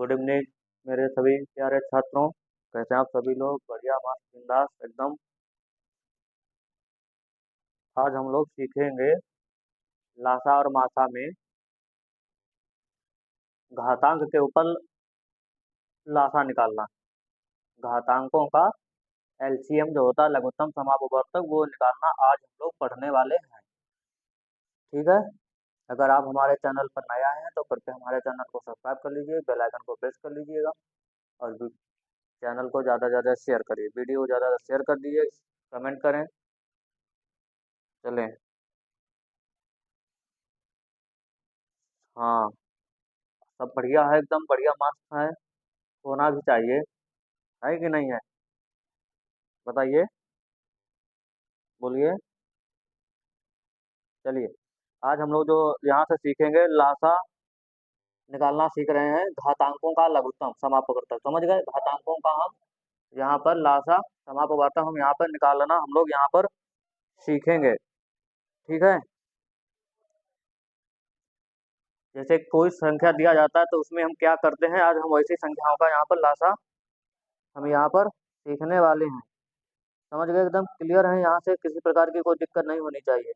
Good evening मेरे सभी प्यारे छात्रों। कैसे हैं आप सभी लोग? बढ़िया, मस्त, बिंदास एकदम। आज हम लोग सीखेंगे लासा और मासा में घातांक के ऊपर लासा निकालना। घातांकों का एलसीएम जो होता है, लघुत्तम समापवर्तक, वो निकालना आज हम लोग पढ़ने वाले हैं। ठीक है। अगर आप हमारे चैनल पर नया हैं तो कृपया हमारे चैनल को सब्सक्राइब कर लीजिए, बेल आइकन को प्रेस कर लीजिएगा और चैनल को ज़्यादा से ज़्यादा शेयर करिए, वीडियो को ज़्यादा शेयर कर दीजिए, कमेंट करें। चलें। हाँ, सब बढ़िया है, एकदम बढ़िया, मस्त है, होना भी चाहिए। है कि नहीं है? बताइए, बोलिए। चलिए, आज हम लोग जो यहाँ से सीखेंगे लासा निकालना सीख रहे हैं, घातांकों का लघुत्तम समापवर्तक। समझ गए? घातांकों का हम यहाँ पर लासा समापवर्तक हम यहाँ पर निकालना हम लोग यहाँ पर सीखेंगे। ठीक है। जैसे कोई संख्या दिया जाता है तो उसमें हम क्या करते हैं, आज हम वैसी संख्याओं का यहाँ पर लासा हम यहाँ पर सीखने वाले हैं। समझ गए? एकदम क्लियर है, यहाँ से किसी प्रकार की कोई दिक्कत नहीं होनी चाहिए।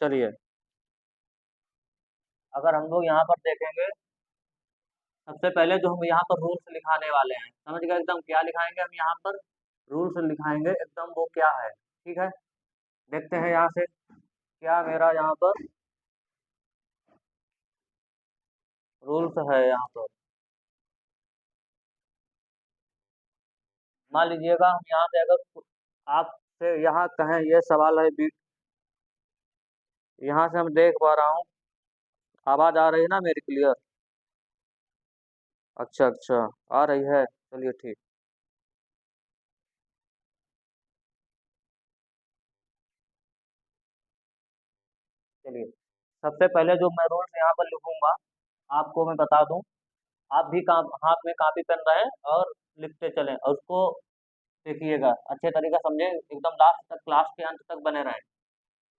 चलिए, अगर हम लोग यहाँ पर देखेंगे, सबसे पहले जो हम यहाँ पर रूल्स लिखाने वाले हैं, समझ गए? एकदम क्या लिखाएंगे हम यहाँ पर? रूल्स लिखाएंगे एकदम, वो क्या है। ठीक है। देखते हैं यहाँ से क्या मेरा यहाँ पर रूल्स है यहाँ पर। मान लीजिएगा हम यहाँ से अगर आपसे यहाँ कहें, ये सवाल है यहाँ से हम देख पा रहा हूँ, आवाज आ रही है ना मेरी क्लियर? अच्छा अच्छा, आ रही है, चलिए ठीक। चलिए, सबसे पहले जो मैं रूल्स यहाँ पर लिखूंगा, आपको मैं बता दूं, आप भी हाथ में कापी पेन रहे और लिखते चलें और उसको देखिएगा, अच्छे तरीके से समझे, एकदम लास्ट तक, क्लास के अंत तक बने रहें।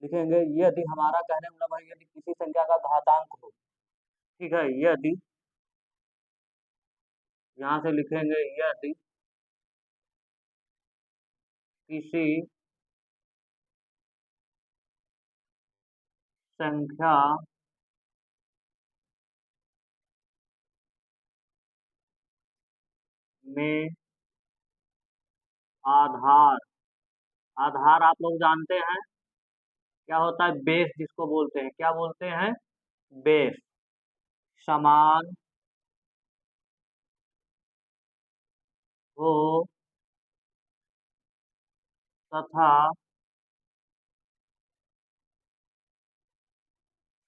लिखेंगे, ये यदि हमारा कहने का मतलब है, यदि किसी संख्या का घातांक हो। ठीक है। ये यदि, यहाँ से लिखेंगे, ये यदि किसी संख्या में आधार, आधार आप लोग जानते हैं क्या होता है? बेस जिसको बोलते हैं, क्या बोलते हैं? बेस। समान हो तथा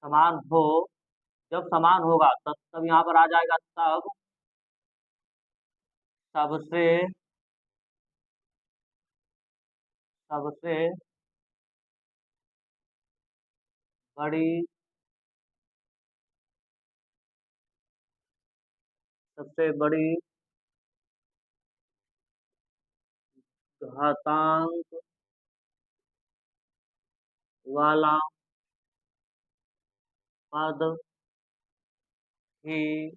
समान हो, जब समान होगा तब तब यहाँ पर आ जाएगा, तब सबसे सबसे बड़ी, सबसे बड़ी घातांक वाला पद ही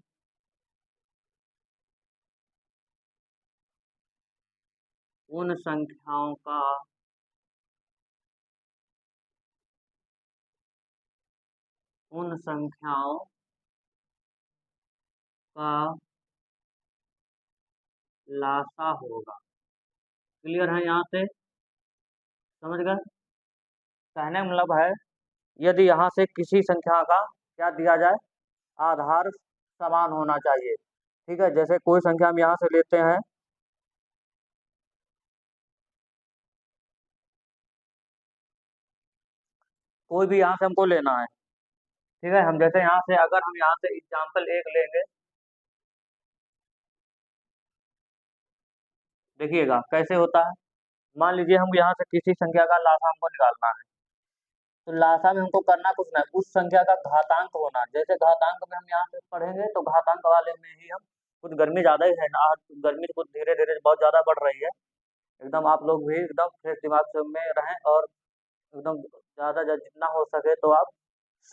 उन संख्याओं का उन संख्याओं का लासा होगा। क्लियर है यहाँ से? समझ गए? कहने का मतलब है, यदि यहाँ से किसी संख्या का क्या दिया जाए, आधार समान होना चाहिए। ठीक है। जैसे कोई संख्या हम यहाँ से लेते हैं, कोई भी यहाँ से हमको लेना है। ठीक है। हम जैसे यहाँ से, अगर हम यहाँ से एग्जाम्पल एक लेंगे, देखिएगा कैसे होता है। मान लीजिए हम यहाँ से किसी संख्या का लासा हमको निकालना है, तो लासा में हमको करना कुछ नहीं, उस संख्या का घातांक होना। जैसे घातांक में हम यहाँ से पढ़ेंगे तो घातांक वाले में ही हम, कुछ गर्मी ज्यादा ही है ना आज, गर्मी तो कुछ धीरे धीरे बहुत ज्यादा बढ़ रही है, एकदम आप लोग भी एकदम फ्रेश दिमाग से में रहें, और एकदम ज़्यादा जितना हो सके तो आप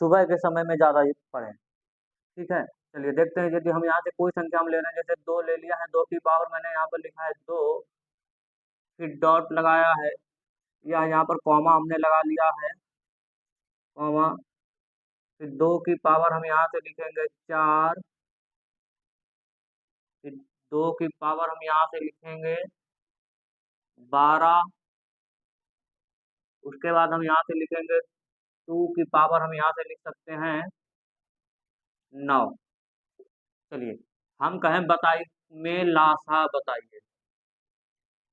सुबह के समय में ज़्यादा पढ़ें। ठीक है, चलिए देखते हैं। यदि हम यहाँ से कोई संख्या हम ले रहे हैं, जैसे 2 ले लिया है, 2 की पावर मैंने यहाँ पर लिखा है 2, फिर डॉट लगाया है, या यहाँ पर कॉमा हमने लगा लिया है, कॉमा, फिर 2 की पावर हम यहाँ से लिखेंगे 4, फिर 2 की पावर हम यहाँ से लिखेंगे 12, उसके बाद हम यहाँ से लिखेंगे 2 की पावर हम यहाँ से लिख सकते हैं 9। चलिए हम कहें बताइए, में लासा बताइए,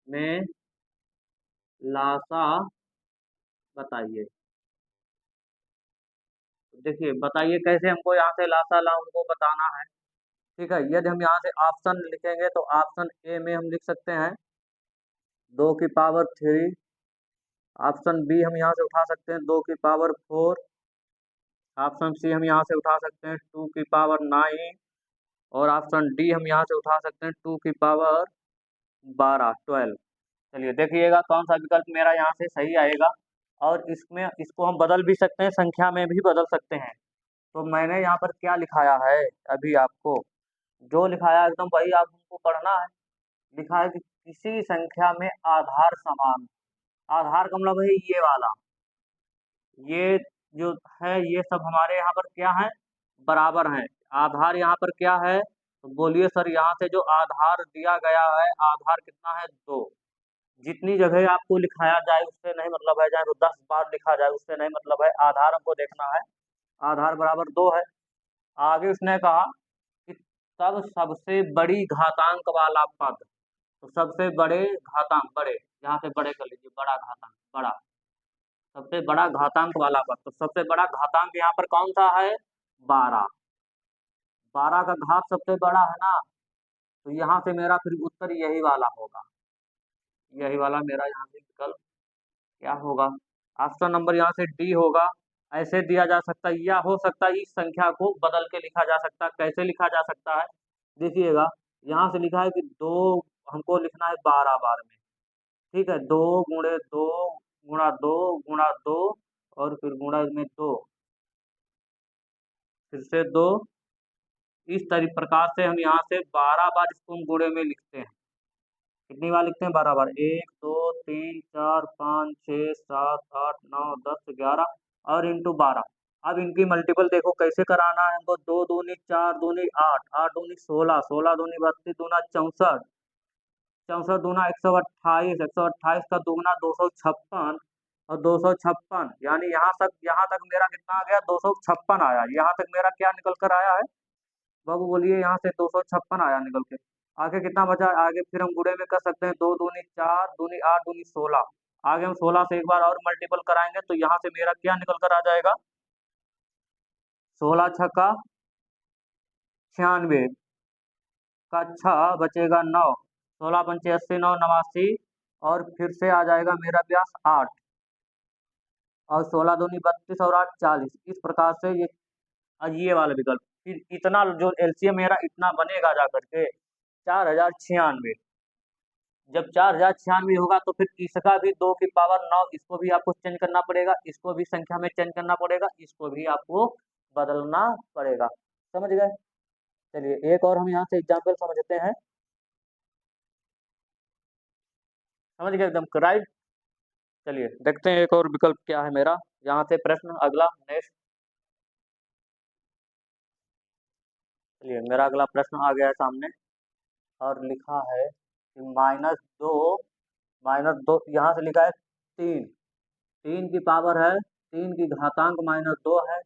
में लासा बताइए। देखिए बताइए कैसे हमको यहाँ से लासा ला हमको बताना है। ठीक है, यदि हम यहाँ से ऑप्शन लिखेंगे तो ऑप्शन ए में हम लिख सकते हैं 2 की पावर 3, ऑप्शन बी हम यहाँ से उठा सकते हैं 2 की पावर 4, ऑप्शन सी हम यहाँ से उठा सकते हैं 2 की पावर 9, और ऑप्शन डी हम यहाँ से उठा सकते हैं 2 की पावर 12। चलिए देखिएगा कौन सा विकल्प मेरा यहाँ से सही आएगा, और इसमें इसको हम बदल भी सकते हैं, संख्या में भी बदल सकते हैं। तो मैंने यहाँ पर क्या लिखाया है, अभी आपको जो लिखाया एकदम वही आप हमको पढ़ना है। लिखा है कि किसी संख्या में आधार समान, आधार का मतलब है ये वाला, ये जो है ये सब हमारे यहाँ पर क्या है, बराबर हैं। आधार यहाँ पर क्या है, तो बोलिए सर यहाँ से जो आधार दिया गया है, आधार कितना है 2। जितनी जगह आपको लिखाया जाए उससे नहीं मतलब है, चाहे वो 10 बार लिखा जाए उससे नहीं मतलब है, आधार हमको देखना है। आधार बराबर 2 है। आगे उसने कहा कि तब सबसे बड़ी घातांक वाला पद, तो सबसे बड़े घातांक, बड़े यहाँ से बड़े कर लीजिए, बड़ा घातांक, बड़ा, सबसे बड़ा घातांक वाला पद, तो सबसे बड़ा घातांक यहाँ पर कौन सा है, 12। 12 का घात सबसे बड़ा है ना, तो यहाँ से मेरा फिर उत्तर यही वाला होगा, यही वाला मेरा यहाँ से विकल्प क्या होगा, ऑप्शन नंबर यहाँ से डी होगा। ऐसे दिया जा सकता है, या हो सकता है इस संख्या को बदल के लिखा जा सकता है। कैसे लिखा जा सकता है, देखिएगा यहाँ से लिखा है कि 2 हमको लिखना है 12 बार में। ठीक है, 2 गुणा 2 गुणा 2, और फिर गुणा में 2, फिर से 2, इस तरीके प्रकार से हम यहाँ से 12 बार इसको हम गुणे में लिखते हैं। कितनी बार लिखते हैं, 12 बार, 1 2 3 4 5 6 7 8 9 10 11, और इंटू 12। अब इनकी मल्टीपल देखो कैसे कराना है हमको, 2 दूनी 4 दूनी 8, 8 दूनी 16, 16 दूनी 32, दूना 64, 64 दूना 128, 128 का दूगना 256, और 256 यानी यहाँ तक मेरा कितना आ गया, 256 आया। यहाँ तक मेरा क्या निकल कर आया है बाबू, बोलिए, यहाँ से 256 आया निकल के। आगे कितना बचा, आगे फिर हम गुणे में कर सकते हैं, 2 दूनी 4 दूनी 8 दूनी 16। आगे हम 16 से एक बार और मल्टीपल कराएंगे तो यहाँ से मेरा क्या निकल कर आ जाएगा, 16 छक्का 96 का 6 बचेगा 9, 16 पंचे 80, 9 89, और फिर से आ जाएगा मेरा व्यास 8, और 16 दूनी 32 और 8 40। इस प्रकार से ये वाला विकल्प, फिर इतना जो एलसीएम मेरा इतना बनेगा जा करके 4096। जब 4096 होगा तो फिर इसका भी 2 की पावर 9, इसको भी आपको चेंज करना पड़ेगा, इसको भी संख्या में चेंज करना पड़ेगा, इसको भी आपको बदलना पड़ेगा। समझ गए। चलिए एक और हम यहाँ से एग्जाम्पल समझते हैं। समझ गए एकदम राइट। चलिए देखते हैं एक और विकल्प क्या है मेरा, यहाँ से प्रश्न अगला नेक्स्ट। चलिए मेरा अगला प्रश्न आ गया है सामने, और लिखा है कि माइनस दो यहाँ से लिखा है 3, 3 की पावर है, 3 की घातांक -2 है,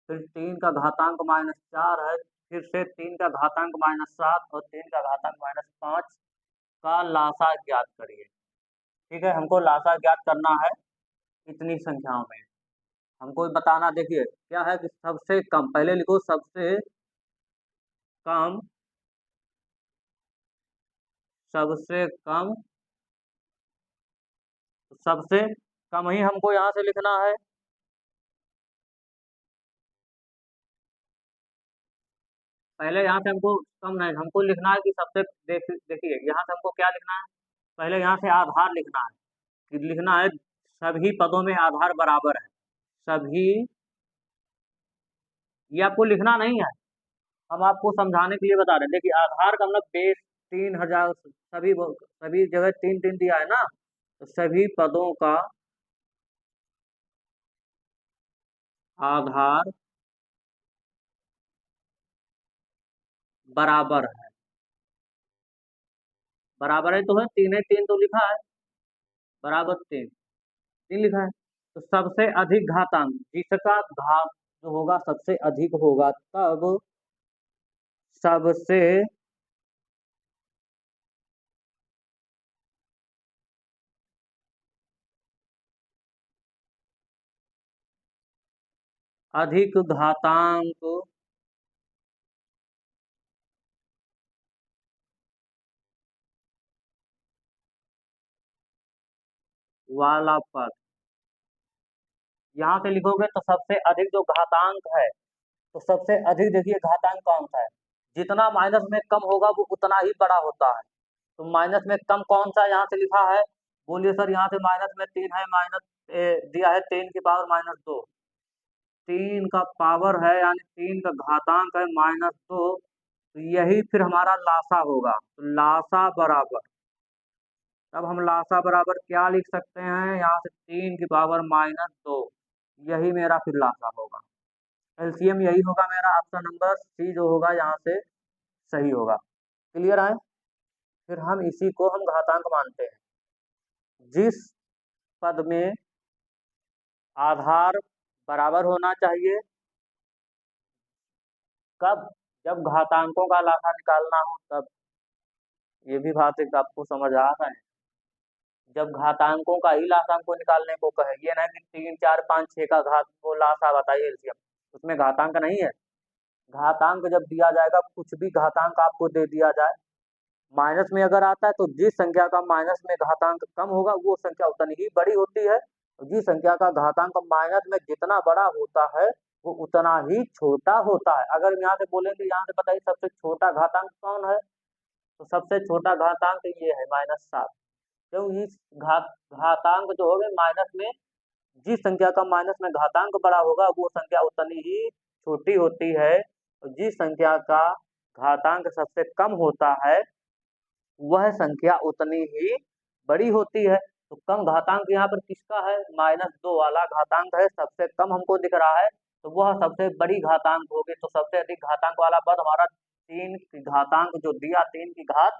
फिर 3 का घातांक -4 है, फिर से 3 का घातांक -7, और 3 का घातांक -5 का लासा ज्ञात करिए। ठीक है, हमको लासा ज्ञात करना है इतनी संख्याओं में। हमको बताना, देखिए क्या है कि सबसे कम, पहले लिखो सबसे कम, सबसे कम, सबसे कम ही हमको यहाँ से लिखना है। पहले यहाँ से हमको कम नहीं, हमको लिखना है कि सबसे देखिए यहाँ से हमको क्या लिखना है, पहले यहाँ से आधार लिखना है, कि लिखना है सभी पदों में आधार बराबर है। सभी, ये आपको लिखना नहीं है, हम आपको समझाने के लिए बता रहे हैं। देखिए आधार का मतलब बेस 3000, सभी जगह 3 3 दिया है ना, तो सभी पदों का आधार बराबर है। बराबर है तो है, 3 है, 3 तो लिखा है, बराबर 3, 3 लिखा है। तो सबसे अधिक घातांक जिसका घात जो होगा सबसे अधिक होगा, तब सबसे अधिक घातांक वाला पद, यहाँ से लिखोगे तो सबसे अधिक जो घातांक है, तो सबसे अधिक देखिए घातांक कौन सा है, जितना माइनस में कम होगा वो उतना ही बड़ा होता है। तो माइनस में कम कौन सा यहाँ से लिखा है, बोलिए सर। यहाँ से माइनस में 3 है, माइनस दिया है 10 की पावर -2, 3 का पावर है यानी 3 का घातांक है -2। तो यही फिर हमारा लासा होगा। तो लासा बराबर, तब हम लासा बराबर क्या लिख सकते हैं, यहाँ से 3 की पावर -2, यही मेरा फिर लासा होगा। एलसीएम यही होगा मेरा, ऑप्शन नंबर सी जो होगा यहाँ से सही होगा। क्लियर है। फिर हम इसी को हम घातांक मानते हैं। जिस पद में आधार बराबर होना चाहिए, कब, जब घातांकों का लासा निकालना हो तब। ये भी बात एक आपको समझ आ रहा है, जब घातांकों का ही लासा हमको निकालने को कहे, ये ना कि 3 4 5 6 का घात को लासा बताइए एलसीएम, उसमें घातांक नहीं है। घातांक जब दिया जाएगा, कुछ भी घातांक आपको दे दिया जाए, माइनस में अगर आता है तो जिस संख्या का माइनस में घातांक कम होगा वो संख्या उतनी ही बड़ी होती है, और जिस संख्या का घातांक माइनस में जितना बड़ा होता है वो उतना ही छोटा होता है। अगर यहाँ से बोलेंगे, यहाँ से बताइए सबसे छोटा घातांक कौन है, तो सबसे छोटा घातांक ये है -7। क्यों, इस घातांक जो होगा माइनस में, जिस संख्या का माइनस में घातांक बड़ा होगा वो संख्या उतनी ही छोटी होती है, और जिस संख्या का घातांक सबसे कम होता है वह संख्या उतनी ही बड़ी होती है। तो कम घातांक यहाँ पर किसका है, -2 वाला घातांक है, सबसे कम हमको दिख रहा है, तो वह सबसे बड़ी घातांक होगी। तो सबसे अधिक घातांक वाला पद हमारा 3 की घातांक जो दिया, 3 की घात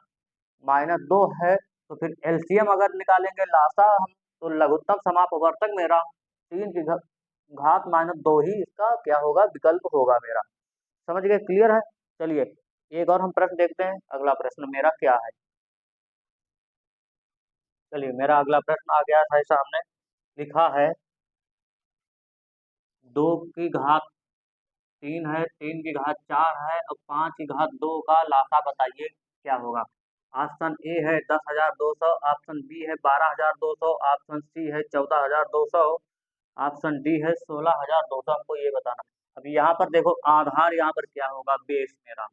-2 है। तो फिर एलसीएम अगर निकालेंगे लासा हम, तो लघुत्तम समापवर्तक मेरा 3 की घात -2 ही इसका क्या होगा, विकल्प होगा मेरा। समझ गए, क्लियर है। चलिए एक और हम प्रश्न देखते हैं, अगला प्रश्न मेरा क्या है। चलिए मेरा अगला प्रश्न आ गया है सामने, लिखा है 2 की घात 3 है, 3 की घात 4 है और 5 की घात 2 का लासा बताइए क्या होगा। ऑप्शन ए है 10,200, ऑप्शन बी है 12,200, ऑप्शन सी है 14,200, ऑप्शन डी है 16,200। हमको ये बताना। अभी यहाँ पर देखो आधार यहाँ पर क्या होगा, बेस मेरा,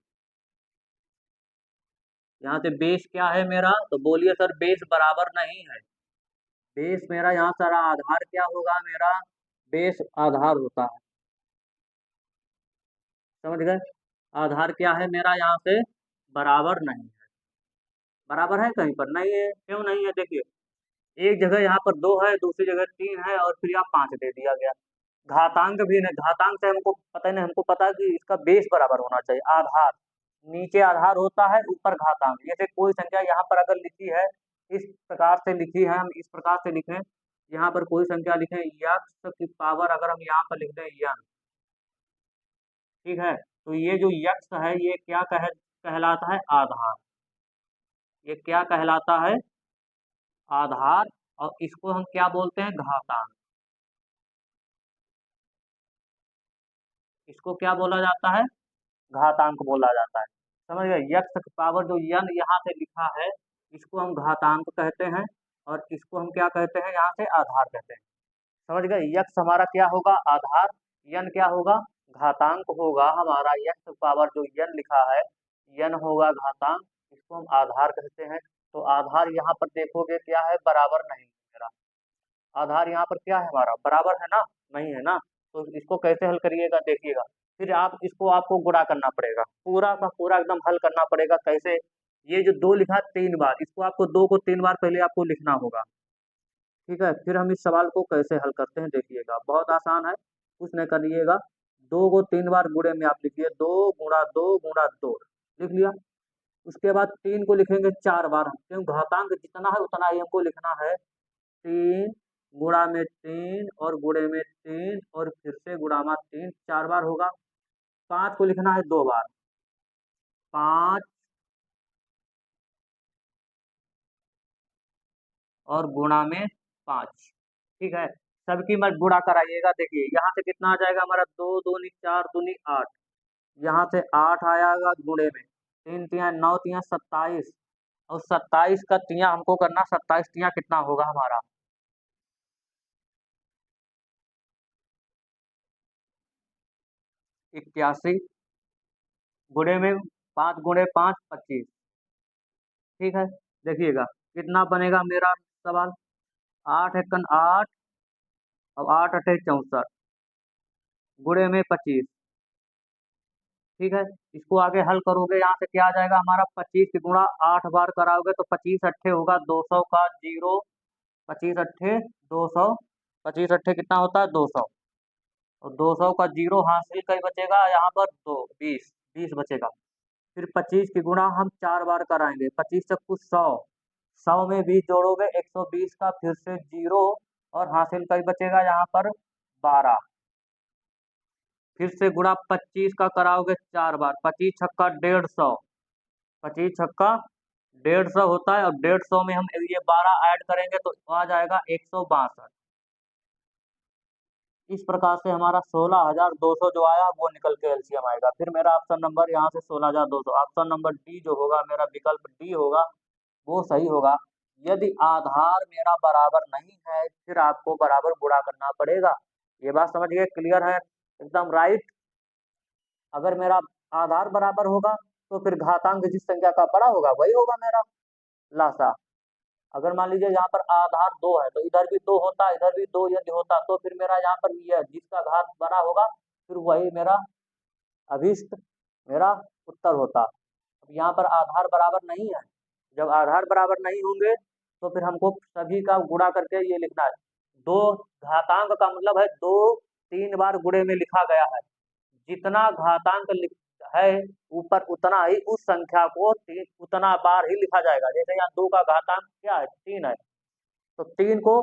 यहाँ से बेस क्या है मेरा, तो बोलिए सर बेस बराबर नहीं है। बेस मेरा यहाँ सारा आधार क्या होगा मेरा, बेस आधार होता है। समझ गए, आधार क्या है मेरा यहाँ से बराबर नहीं है। बराबर है कहीं पर नहीं है, क्यों नहीं है, देखिए एक जगह यहाँ पर 2 है, दूसरी जगह 3 है और फिर यहाँ 5 दे दिया गया। घातांक भी नहीं, घातांक से हमको पता नहीं, हमको पता है कि इसका बेस बराबर होना चाहिए। आधार, नीचे आधार होता है, ऊपर घातांक। जैसे कोई संख्या यहाँ पर अगर लिखी है, इस प्रकार से लिखी है, हम इस प्रकार से लिखें, यहाँ पर कोई संख्या लिखें यक्स की पावर, अगर हम यहाँ पर लिख दें यन, ठीक है, तो ये जो यक्स है ये क्या कहलाता है, आधार। ये क्या कहलाता है, आधार। और इसको हम क्या बोलते हैं, घातांक। इसको क्या बोला जाता है, घातांक बोला जाता है। समझ गए, यक्स की पावर जो यन यहाँ से लिखा है इसको हम घातांक कहते हैं, और इसको हम क्या कहते हैं, यहाँ से आधार कहते हैं। समझ गए, यक्स हमारा क्या होगा, आधार, यन क्या होगा, घातांक होगा हमारा। यक्स पावर जो यन लिखा है, यन होगा घातांक, इसको हम आधार कहते हैं। तो आधार यहाँ पर देखोगे क्या है, बराबर नहीं है मेरा। आधार यहाँ पर क्या है हमारा, बराबर है ना, नहीं है ना। तो इसको कैसे हल करिएगा देखिएगा। फिर आप इसको आपको गुणा करना पड़ेगा, पूरा का पूरा एकदम हल करना पड़ेगा। कैसे, ये जो 2 लिखा 3 बार, इसको आपको 2 को 3 बार पहले आपको लिखना होगा। ठीक है, फिर हम इस सवाल को कैसे हल करते हैं देखिएगा, बहुत आसान है, कुछ नहीं करिएगा। 2 को 3 बार गुणे में आप लिखिए, 2 गुणा 2 गुणा 2, लिख लिया। उसके बाद 3 को लिखेंगे 4 बार, हम क्यों, घातांक जितना है उतना ही हमको लिखना है। 3 गुणा में 3 और गुणे में 3 और फिर से गुणा में 3, 4 बार होगा। 5 को लिखना है 2 बार, 5 और गुणा में 5। ठीक है, सबकी मत गुणा कराइएगा। देखिए यहाँ से कितना आ जाएगा हमारा, 2 दूनी 4 दूनी 8, यहाँ से 8 आएगा गुणे में, 3 तिया 9 तिया 27, और 27 का तिया हमको करना, 27 तिया कितना होगा हमारा, 81, गुणे में 5 गुणे 5 25। ठीक है, देखिएगा कितना बनेगा मेरा सवाल, 8 एकन 8, अब 8 अठे 64, गुणे में 25। ठीक है, इसको आगे हल करोगे, यहाँ से क्या आ जाएगा हमारा, 25 की गुणा 8 बार कराओगे तो 25 अट्ठे होगा 200 का जीरो, 25 अट्ठे 200, 25 अट्ठे कितना होता है 200, और 200 का जीरो हासिल कहीं बचेगा यहाँ पर, 2 20, 20 बचेगा। फिर 25 की गुणा हम 4 बार कराएंगे, 25 से कुछ 100, 100 में 20 जोड़ोगे 120 का, फिर से जीरो, और हासिल कहीं बचेगा यहाँ पर 12। फिर से गुणा 25 का कराओगे 4 बार, 25 छक्का 150, 25 छक्का 150 होता है, और 150 में हम ये 12 ऐड करेंगे तो आ जाएगा 162। इस प्रकार से हमारा 16,200 जो आया वो निकल के एलसीएम आएगा। फिर मेरा ऑप्शन नंबर यहाँ से 16,200, ऑप्शन नंबर डी जो होगा मेरा, विकल्प डी होगा, वो सही होगा। यदि आधार मेरा बराबर नहीं है, फिर आपको बराबर गुणा करना पड़ेगा। ये बात समझ गए, क्लियर है, एकदम राइट। अगर मेरा आधार बराबर होगा तो फिर घातांक जिस संख्या का बड़ा होगा वही होगा मेरा लासा। अगर मान लीजिए यहाँ पर आधार 2 है तो इधर भी 2 होता, इधर भी 2 यदि होता, तो फिर मेरा यहाँ पर यह जिसका घात बड़ा होगा फिर वही मेरा अभिष्ट, मेरा उत्तर होता। अब यहाँ पर आधार बराबर नहीं है, जब आधार बराबर नहीं होंगे तो फिर हमको सभी का गुणा करके ये लिखना है। दो घातांक का मतलब है 2 3 बार गुणे में लिखा गया है, जितना घातांक है ऊपर उतना ही उस संख्या को उतना बार ही लिखा जाएगा। जैसे यहाँ 2 का घातांक क्या है, 3 है, तो 3 को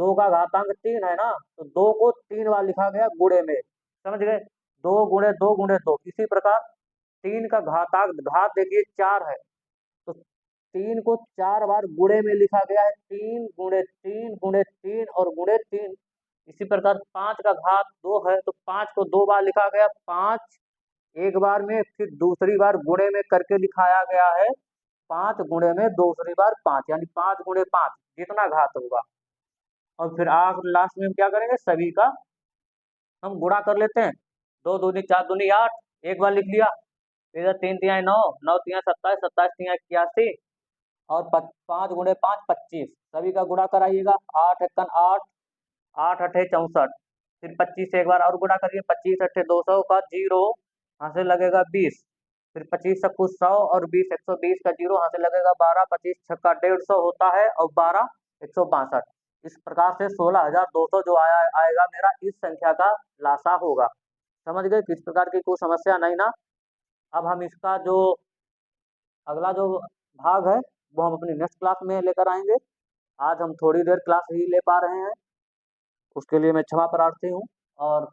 2 का घातांक 3 है ना, तो 2 को 3 बार लिखा गया गुणे में, समझ गए, 2 गुणे 2 गुणे 2। इसी प्रकार 3 का घातांक, घात देखिए 4 है, तो 3 को 4 बार गुणे में लिखा गया है, 3 गुणे 3 गुणे 3 और गुणे 3। इसी प्रकार 5 का घात 2 है, तो 5 को 2 बार लिखा गया, 5 एक बार में, फिर दूसरी बार गुणे में करके दिखाया गया है, 5 गुणे में दूसरी बार 5, यानी 5 गुणे 5 जितना घात होगा। और फिर आखिर लास्ट में हम क्या करेंगे, सभी का हम गुणा कर लेते हैं, 2 दूनी 4 दूनी 8, एक बार लिख लिया, इधर 3 तिहाई 9, 9 तिहाई 27, 27 तिहाई 81, और 5 गुणे 5 25, सभी का गुणा कराइएगा, 8 एकन 8, 8 अठे 64, फिर 25 से एक बार और गुणा करिए, 25 अठे 200 का जीरो, यहाँ से लगेगा 20, फिर 25 से कुछ 100 और 20 120 का जीरो, यहाँ से लगेगा 12, 25 छक्का 150 होता है, और 12 162। इस प्रकार से 16,200 जो आएगा मेरा, इस संख्या का लासा होगा। समझ गए, किस प्रकार की कोई समस्या नहीं ना। अब हम इसका जो अगला जो भाग है वो हम अपनी नेक्स्ट क्लास में लेकर आएंगे। आज हम थोड़ी देर क्लास ही ले पा रहे हैं, उसके लिए मैं क्षमा प्रार्थी हूँ। और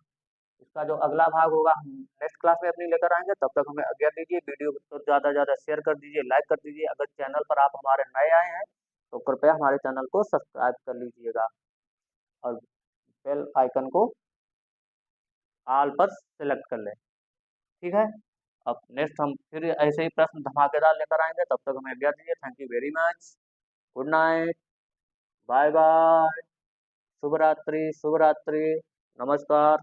इसका जो अगला भाग होगा हम नेक्स्ट क्लास में अपनी लेकर आएंगे। तब तक हमें आज्ञा दीजिए, वीडियो को ज़्यादा से ज़्यादा शेयर कर दीजिए, लाइक कर दीजिए। अगर चैनल पर आप हमारे नए आए हैं तो कृपया हमारे चैनल को सब्सक्राइब कर लीजिएगा, और बेल आइकन को ऑल पर सेलेक्ट कर लें। ठीक है, अब नेक्स्ट हम फिर ऐसे ही प्रश्न धमाकेदार लेकर आएंगे। तब तक हमें आज्ञा दीजिए। Thank you very much, good night, bye bye, शुभ रात्रि, शुभ रात्रि, नमस्कार।